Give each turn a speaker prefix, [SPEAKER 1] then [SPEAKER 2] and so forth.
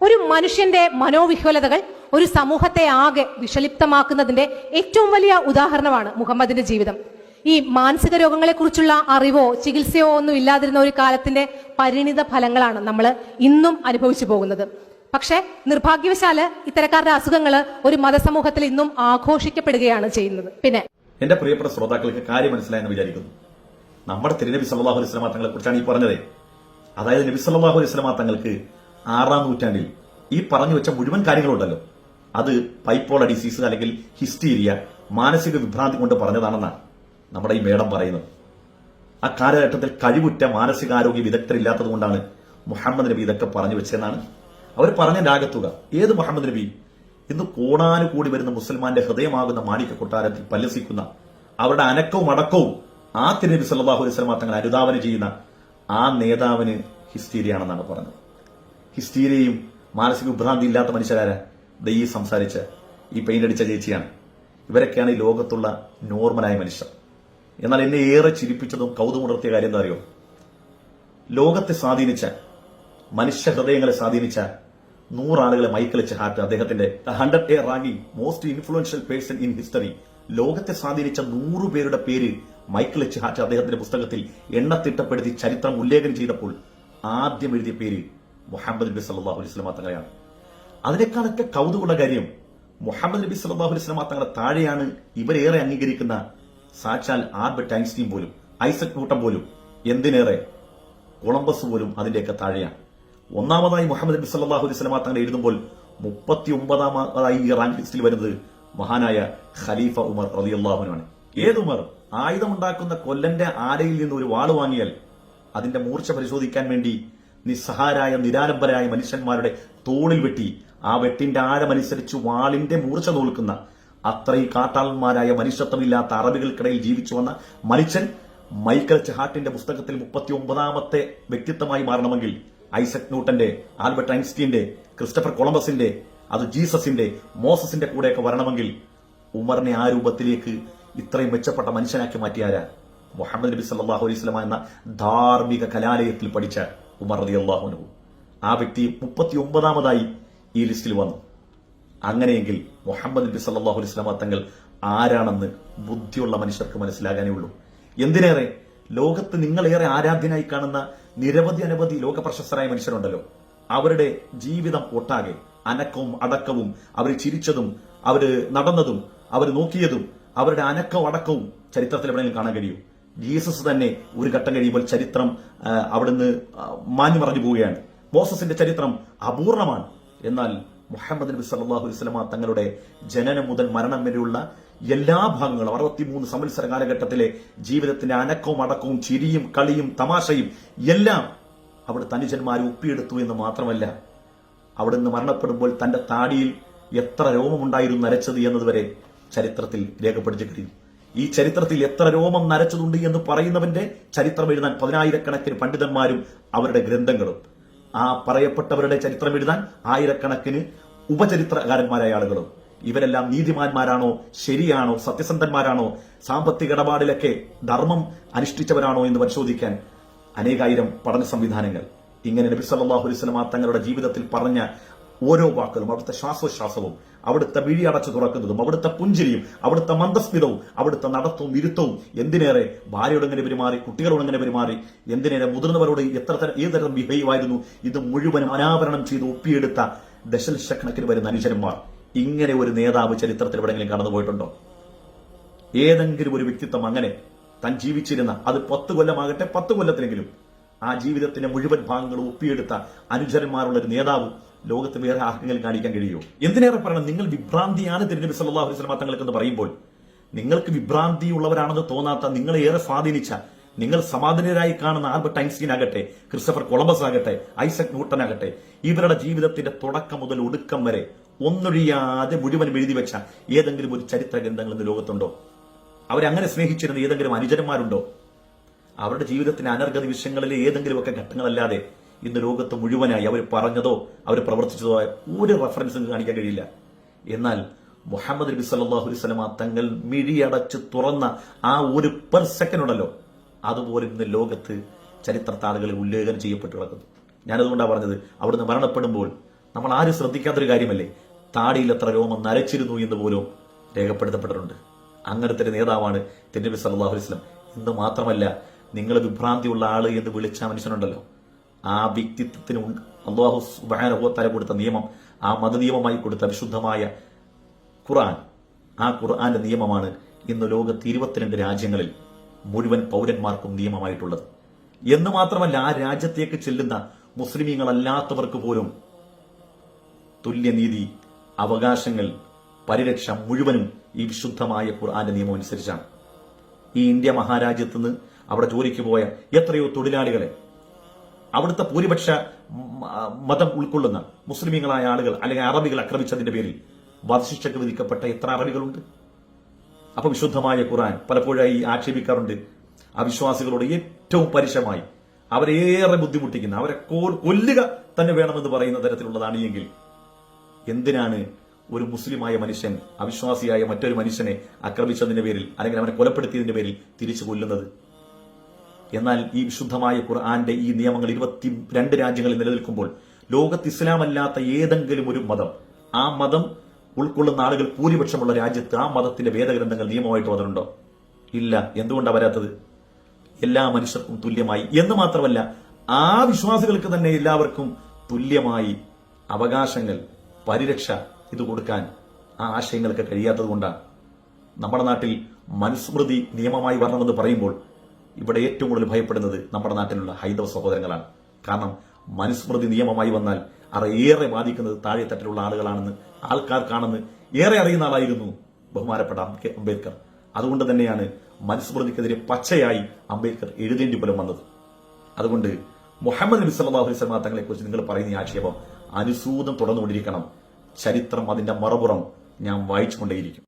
[SPEAKER 1] ഒരു മനുഷ്യന്റെ മനോവിഹ്വലതകൾ ഒരു സമൂഹത്തെ ആകെ വിഷലിപ്തമാക്കുന്നതിന്റെ ഏറ്റവും വലിയ ഉദാഹരണമാണ് മുഹമ്മദിന്റെ ജീവിതം. ഈ മാനസിക രോഗങ്ങളെക്കുറിച്ചുള്ള അറിവോ ചികിത്സയോ ഒന്നും ഇല്ലാതിരുന്ന ഒരു കാലത്തിന്റെ പരിണിത ഫലങ്ങളാണ് നമ്മൾ ഇന്നും അനുഭവിച്ചു പോകുന്നത്. പക്ഷെ നിർഭാഗ്യവശാല് ഇത്തരക്കാരുടെ അസുഖങ്ങൾ ഒരു മതസമൂഹത്തിൽ ഇന്നും ആഘോഷിക്കപ്പെടുകയാണ് ചെയ്യുന്നത്. പിന്നെ
[SPEAKER 2] എന്റെ പ്രിയപ്പെട്ട ശ്രോതാക്കൾക്ക് കാര്യം മനസ്സിലായെന്ന് വിചാരിക്കുന്നു. നമ്മുടെ തിരുനബി സല്ലല്ലാഹു അലൈഹി വസല്ലം തങ്ങളെ കുറിച്ചാണ് ഈ പറഞ്ഞത്. അതായത് നബി സല്ലല്ലാഹു അലൈഹി വസല്ലം തങ്ങൾക്ക് 6-ാം നൂറ്റാണ്ടിൽ ഈ പറഞ്ഞു വെച്ച മുഴുവൻ കാര്യങ്ങളുണ്ടല്ലോ, അത് ബൈപ്പോളർ ഡിസീസ് അല്ലെങ്കിൽ ഹിസ്റ്റീരിയ, മാനസിക വിഭ്രാന്തി കൊണ്ട് പറഞ്ഞതാണെന്നാണ് നമ്മുടെ ഈ മേഡം പറയുന്നത്. ആ കാലഘട്ടത്തിൽ കഴിവുറ്റ മാനസികാരോഗ്യ വിദഗ്ധരില്ലാത്തത് കൊണ്ടാണ് മുഹമ്മദ് നബി ഇതൊക്കെ പറഞ്ഞു വെച്ചതെന്നാണ് അവർ പറഞ്ഞ രാഗത്തുക. ഏത് മുഹമ്മദ് നബി? ഇന്ന് കോടാനുകൂടി വരുന്ന മുസൽമാന്റെ ഹൃദയമാകുന്ന മാണിക്യ കൊട്ടാരത്തിൽ പല്ലസിക്കുന്ന അവരുടെ അനക്കവും അടക്കവും ആ തിരുനബി സല്ലല്ലാഹു അലൈഹി വസല്ലം തങ്ങൾ അനുധാവനം ചെയ്യുന്ന ആ നേതാവിന് ഹിസ്റ്റീരിയാണെന്നാണ് പറഞ്ഞത്. ഹിസ്റ്റീരിയയും മാനസിക വിഭ്രാന്തി ഇല്ലാത്ത മനുഷ്യരാരാ? ഈ സംസാരിച്ച ഈ പെയിന്റ് അടിച്ച ചേച്ചിയാണ്. ഇവരൊക്കെയാണ് ഈ ലോകത്തുള്ള നോർമലായ മനുഷ്യർ. എന്നാൽ എന്നെ ഏറെ ചിരിപ്പിച്ചതും കൗതുകമുണർത്തിയ കാര്യം എന്താ അറിയോ? ലോകത്തെ സ്വാധീനിച്ച, മനുഷ്യ ഹൃദയങ്ങളെ സ്വാധീനിച്ച 100 ആളുകളെ മൈക്കൽ എച്ച് ഹാർട്ട് അദ്ദേഹത്തിന്റെ 100 ranking most influential person in history, ലോകത്തെ സ്വാധീനിച്ച 100 പേരുടെ പേര് മൈക്കൽ എച്ച് ഹാർട്ട് അദ്ദേഹത്തിന്റെ പുസ്തകത്തിൽ എണ്ണത്തിട്ടപ്പെടുത്തി ചരിത്രം ഉല്ലേഖനം ചെയ്തപ്പോൾ ആദ്യം എഴുതിയ പേര് മുഹമ്മദ് നബി സല്ലല്ലാഹു അലൈഹി വസല്ലം തങ്ങളെയാണ്. അതിനേക്കാളൊക്കെ കൗതുകമുള്ള കാര്യം, മുഹമ്മദ് നബി സല്ലല്ലാഹു അലൈഹി വസല്ലം തങ്ങളെ താഴെയാണ് ഇവരേറെ അംഗീകരിക്കുന്ന സാക്ഷാൽ ആൽബർട്ട് ഐൻസ്റ്റീൻ പോലും, ഐസക് ന്യൂട്ടൻ പോലും, എന്തിനേറെ കൊളംബസ് പോലും അതിന്റെയൊക്കെ താഴെയാണ്. ഒന്നാമതായി മുഹമ്മദ് നബി സല്ലല്ലാഹു അലൈഹി വസല്ലം തങ്ങൾ എഴുതുമ്പോൾ 39-ാമതായി ഈ റാങ്ക് ലിസ്റ്റിൽ വരുന്നത് മഹാനായ ഖലീഫ ഉമർ റളിയല്ലാഹു അൻഹു ആണ്. ഏത് ഉമർ? ആയുധമുണ്ടാക്കുന്ന കൊല്ലന്റെ ആലയിൽ നിന്ന് ഒരു വാള് വാങ്ങിയാൽ അതിന്റെ മൂർച്ച പരിശോധിക്കാൻ വേണ്ടി നിസ്സഹാരായ നിരാലംബരായ മനുഷ്യന്മാരുടെ തോളിൽ വെട്ടി ആ വെട്ടിന്റെ ആഴമനുസരിച്ച് വാളിന്റെ മൂർച്ച നോൽക്കുന്ന അത്രയും കാട്ടാളന്മാരായ മനുഷ്യത്വമില്ലാത്ത അറബികൾക്കിടയിൽ ജീവിച്ചു വന്ന മനുഷ്യൻ മൈക്കൽ എച്ച് ഹാർട്ടിന്റെ പുസ്തകത്തിൽ 39-ാമത്തെ വ്യക്തിത്വമായി മാറണമെങ്കിൽ ഐസക് ന്യൂട്ടന്റെ, ആൽബർട്ട് ഐൻസ്റ്റീന്റെ, ക്രിസ്റ്റഫർ കൊളംബസിന്റെ, അത് ജീസസിന്റെ, മോസസിന്റെ കൂടെയൊക്കെ വരണമെങ്കിൽ ഉമറിനെ ആ രൂപത്തിലേക്ക് ഇത്രയും മെച്ചപ്പെട്ട മനുഷ്യനാക്കി മാറ്റിയാരാ? മുഹമ്മദ് നബി സല്ലല്ലാഹു അലൈഹി വസല്ലം എന്ന ധാർമ്മിക കലാലയത്തിൽ പഠിച്ച ഉമർ റളിയല്ലാഹു അൻഹു. ആ വ്യക്തി 39-ാമതായി ഈ ലിസ്റ്റിൽ വന്നു. അങ്ങനെയെങ്കിൽ മുഹമ്മദ് നബി സല്ലല്ലാഹു അലൈഹി വസല്ലം തങ്ങൾ ആരാണെന്ന് ബുദ്ധിയുള്ള മനുഷ്യർക്ക് മനസ്സിലാകാനേ ഉള്ളൂ. എന്തിനേറെ, ലോകത്ത് നിങ്ങളേറെ ആരാധ്യനായി കാണുന്ന അനവധി ലോക പ്രശസ്തരായ മനുഷ്യരുണ്ടല്ലോ, അവരുടെ ജീവിതം ഒട്ടാകെ അനക്കവും അടക്കവും, അവർ ചിരിച്ചതും അവര് നടന്നതും അവർ നോക്കിയതും അവരുടെ അനക്കവും അടക്കവും ചരിത്രത്തിൽ എവിടെയെങ്കിലും കാണാൻ കഴിയും. ജീസസ് തന്നെ ഒരു ഘട്ടം കഴിയുമ്പോൾ ചരിത്രം അവിടുന്ന് മാഞ്ഞു മറഞ്ഞു പോവുകയാണ്. മോസസിന്റെ ചരിത്രം അപൂർണമാണ്. എന്നാൽ മുഹമ്മദ് നബി സല്ലല്ലാഹു അലൈഹി വസല്ലം തങ്ങളുടെ ജനനം മുതൽ മരണം വരെയുള്ള എല്ലാ ഭാഗങ്ങളും 63 സംവത്സര കാലഘട്ടത്തിലെ ജീവിതത്തിന്റെ അനക്കവും അടക്കവും ചിരിയും കളിയും തമാശയും എല്ലാം അവിടുത്തെ അനുജന്മാരെ ഒപ്പിയെടുത്തു എന്ന് മാത്രമല്ല, അവിടുന്ന് മരണപ്പെടുമ്പോൾ തന്റെ താടിയിൽ എത്ര രോമമുണ്ടായിരുന്നു നരച്ചത് എന്നതുവരെ ചരിത്രത്തിൽ രേഖപ്പെടുത്തി കഴിയും. ഈ ചരിത്രത്തിൽ എത്ര രോമം നരച്ചതുണ്ട് എന്ന് പറയുന്നവന്റെ ചരിത്രം എഴുതാൻ 10,000-കണക്കിന് പണ്ഡിതന്മാരും അവരുടെ ഗ്രന്ഥങ്ങളും, ആ പറയപ്പെട്ടവരുടെ ചരിത്രം എഴുതാൻ ആയിരക്കണക്കിന് ഉപചരിത്രകാരന്മാരായ ആളുകളും. ഇവരെല്ലാം നീതിമാന്മാരാണോ, ശരിയാണോ, സത്യസന്ധന്മാരാണോ, സാമ്പത്തിക ഇടപാടിലൊക്കെ ധർമ്മം അനുഷ്ഠിച്ചവരാണോ എന്ന് പരിശോധിക്കാൻ അനേകായിരം പഠന സംവിധാനങ്ങൾ. ഇങ്ങനെ നബി സല്ലല്ലാഹു അലൈഹി വസല്ലം തങ്ങളുടെ ജീവിതത്തിൽ പറഞ്ഞ ഓരോ വാക്കുകളും, അവിടുത്തെ ശ്വാസോച്ഛ്വാസവും, അവിടുത്തെ വിഴി അടച്ചു തുറക്കുന്നതും, അവിടുത്തെ പുഞ്ചിരിയും, അവിടുത്തെ മന്ദസ്മിതവും, അവിടുത്തെ നടത്തവും ഇരുത്തവും, എന്തിനേറെ ഭാര്യയോട് എങ്ങനെ പെരുമാറി, കുട്ടികളോട് എങ്ങനെ പെരുമാറി, എന്തിനേറെ മുതിർന്നവരോട് ഏതുതരം ബിഹേവ് ആയിരുന്നു, ഇത് മുഴുവനും അനാവരണം ചെയ്ത് ഒപ്പിയെടുത്ത ദശലക്ഷക്കണക്കിന് വരുന്ന അനുചരന്മാർ. ഇങ്ങനെ ഒരു നേതാവ് ചരിത്രത്തിൽ എവിടെയെങ്കിലും കടന്നുപോയിട്ടുണ്ടോ? ഏതെങ്കിലും ഒരു വ്യക്തിത്വം അങ്ങനെ താൻ ജീവിച്ചിരുന്ന, അത് 10 കൊല്ലമാകട്ടെ 10 കൊല്ലത്തിലെങ്കിലും ആ ജീവിതത്തിന്റെ മുഴുവൻ ഭാഗങ്ങളും ഒപ്പിയെടുത്ത അനുചരന്മാരുള്ള ഒരു നേതാവ് ലോകത്ത് വേറെ ആർക്കെങ്കിലും കാണിക്കാൻ കഴിയുമോ? എന്തിനേറെ പറയണം, നിങ്ങൾ വിഭ്രാന്തിയാണ് തിരുനബി സല്ലല്ലാഹു അലൈഹി വസല്ലം തങ്ങൾക്കെന്ന് പറയുമ്പോൾ, നിങ്ങൾക്ക് വിഭ്രാന്തിയുള്ളവരാണെന്ന് തോന്നാത്ത, നിങ്ങളെ ഏറെ സ്വാധീനിച്ച, നിങ്ങൾ സമാധാനരായി കാണുന്ന ആൽബർട്ട് ഐൻസ്റ്റീൻ ആകട്ടെ, ക്രിസ്റ്റഫർ കൊളംബസ് ആകട്ടെ, ഐസക് ന്യൂട്ടൻ ആകട്ടെ, ഇവരുടെ ജീവിതത്തിന്റെ തുടക്കം മുതൽ ഒടുക്കം വരെ ഒന്നൊഴിയാതെ മുഴുവൻ എഴുതി വെച്ച ഏതെങ്കിലും ഒരു ചരിത്ര ഗ്രന്ഥങ്ങൾ ഇന്ന് ലോകത്തുണ്ടോ? അവരങ്ങനെ സ്നേഹിച്ചിരുന്ന ഏതെങ്കിലും അനുചരന്മാരുണ്ടോ? അവരുടെ ജീവിതത്തിന്റെ അനർഗതി വിഷയങ്ങളിലെ ഏതെങ്കിലുമൊക്കെ ഘട്ടങ്ങളല്ലാതെ ഇന്ന് ലോകത്ത് മുഴുവനായി അവർ പറഞ്ഞതോ അവർ പ്രവർത്തിച്ചതോ ഒരു റെഫറൻസും കാണിക്കാൻ കഴിയില്ല. എന്നാൽ മുഹമ്മദ് നബി സല്ലല്ലാഹു അലൈഹി വസല്ലം തങ്ങൾ മിഴിയടച്ച് തുറന്ന ആ ഒരു പെർ സെക്കൻഡ് ഉണ്ടല്ലോ, അതുപോലും ഇന്ന് ലോകത്ത് ചരിത്രത്താളുകളിൽ ഉല്ലേഖനം ചെയ്യപ്പെട്ടു കിടക്കുന്നു. ഞാനതുകൊണ്ടാണ് പറഞ്ഞത്, അവിടുന്ന് മരണപ്പെടുമ്പോൾ നമ്മൾ ആരും ശ്രദ്ധിക്കാത്തൊരു കാര്യമല്ലേ, താടിയിൽ എത്ര രോമം നരച്ചിരുന്നു എന്ന് പോലും രേഖപ്പെടുത്തപ്പെട്ടിട്ടുണ്ട്. അങ്ങനത്തെ ഒരു നേതാവാണ് തിരുനബി സല്ലല്ലാഹു അലൈഹി വസല്ലം. ഇന്ന് മാത്രമല്ല, നിങ്ങൾ വിഭ്രാന്തിയുള്ള ആള് എന്ന് വിളിച്ച മനുഷ്യനുണ്ടല്ലോ, ആ വ്യക്തിത്വത്തിന് അല്ലാഹു സുബ്ഹാനഹു വ തആല കൊടുത്ത നിയമം, ആ മതനിയമമായി കൊടുത്ത വിശുദ്ധമായ ഖുർആൻ, ആ ഖുർആന്റെ നിയമമാണ് ഇന്ന് ലോകത്ത് 22 രാജ്യങ്ങളിൽ മുഴുവൻ പൗരന്മാർക്കും നിയമമായിട്ടുള്ളത്. എന്ന് മാത്രമല്ല, ആ രാജ്യത്തേക്ക് ചെല്ലുന്ന മുസ്ലിമീങ്ങളല്ലാത്തവർക്ക് പോലും തുല്യനീതി, അവകാശങ്ങൾ, പരിരക്ഷ മുഴുവനും ഈ വിശുദ്ധമായ ഖുർആന്റെ നിയമം അനുസരിച്ചാണ്. ഈ ഇന്ത്യ മഹാരാജ്യത്ത് നിന്ന് അവിടെ ജോലിക്ക് പോയ എത്രയോ തൊഴിലാളികളെ അവിടുത്തെ ഭൂരിപക്ഷ മതം ഉൾക്കൊള്ളുന്ന മുസ്ലിമീങ്ങളായ ആളുകൾ അല്ലെങ്കിൽ അറബികൾ ആക്രമിച്ചതിന്റെ പേരിൽ വധശിക്ഷയ്ക്ക് വിധിക്കപ്പെട്ട എത്ര അറബികളുണ്ട്? അപ്പൊ വിശുദ്ധമായ ഖുർആൻ പലപ്പോഴായി ആക്ഷേപിക്കാറുണ്ട്. അവിശ്വാസികളോട് ഏറ്റവും പരുഷമായി അവരേറെ ബുദ്ധിമുട്ടിക്കുന്ന, അവരെ കൊല്ലുക തന്നെ വേണമെന്ന് പറയുന്ന തരത്തിലുള്ളതാണ് എങ്കിൽ എന്തിനാണ് ഒരു മുസ്ലിമായ മനുഷ്യൻ അവിശ്വാസിയായ മറ്റൊരു മനുഷ്യനെ ആക്രമിച്ചതിന്റെ പേരിൽ അല്ലെങ്കിൽ അവനെ കൊലപ്പെടുത്തിയതിന്റെ പേരിൽ തിരിച്ചു കൊല്ലുന്നത്? എന്നാൽ ഈ വിശുദ്ധമായ ഖുർആന്റെ ഈ നിയമങ്ങൾ 22 രാജ്യങ്ങളിൽ നിലനിൽക്കുമ്പോൾ ലോകത്ത് ഇസ്ലാം അല്ലാത്ത ഏതെങ്കിലും ഒരു മതം, ആ മതം ഉൾക്കൊള്ളുന്ന ആളുകൾ ഭൂരിപക്ഷമുള്ള രാജ്യത്ത് ആ മതത്തിന്റെ വേദഗ്രന്ഥങ്ങൾ നിയമമായിട്ട് വന്നിട്ടുണ്ടോ? ഇല്ല. എന്തുകൊണ്ടാണ് വരാത്തത്? എല്ലാ മനുഷ്യർക്കും തുല്യമായി എന്ന് മാത്രമല്ല, ആ വിശ്വാസികൾക്ക് തന്നെ എല്ലാവർക്കും തുല്യമായി അവകാശങ്ങൾ, പരിരക്ഷ ഇത് കൊടുക്കാൻ ആ ആശയങ്ങൾക്ക് കഴിയാത്തത് കൊണ്ടാണ് നമ്മുടെ നാട്ടിൽ മനുസ്മൃതി നിയമമായി വരണമെന്ന് പറയുമ്പോൾ ഇവിടെ ഏറ്റവും കൂടുതൽ ഭയപ്പെടുന്നത് നമ്മുടെ നാട്ടിലുള്ള ഹൈന്ദവ സഹോദരങ്ങളാണ്. കാരണം മനുസ്മൃതി നിയമമായി വന്നാൽ ഏറെ ബാധിക്കുന്നത് താഴെത്തട്ടിലുള്ള ആളുകളാണെന്ന്, ആൾക്കാർക്കാണെന്ന് ഏറെ അറിയുന്ന ആളായിരുന്നു ബഹുമാനപ്പെട്ട അംബേദ്കർ. അതുകൊണ്ട് തന്നെയാണ് മനുസ്മൃതിക്കെതിരെ പച്ചയായി അംബേദ്കർ എഴുതേണ്ടി പോലും വന്നത്. അതുകൊണ്ട് മുഹമ്മദ് നബി സല്ലല്ലാഹു അലൈഹി വസല്ലം തങ്ങളെ കുറിച്ച് നിങ്ങൾ പറയുന്ന ഈ ആക്ഷേപം അനുസൂതം തുടർന്നുകൊണ്ടിരിക്കണം. ചരിത്രം അതിന്റെ മറുപുറം ഞാൻ വായിച്ചുകൊണ്ടേയിരിക്കും.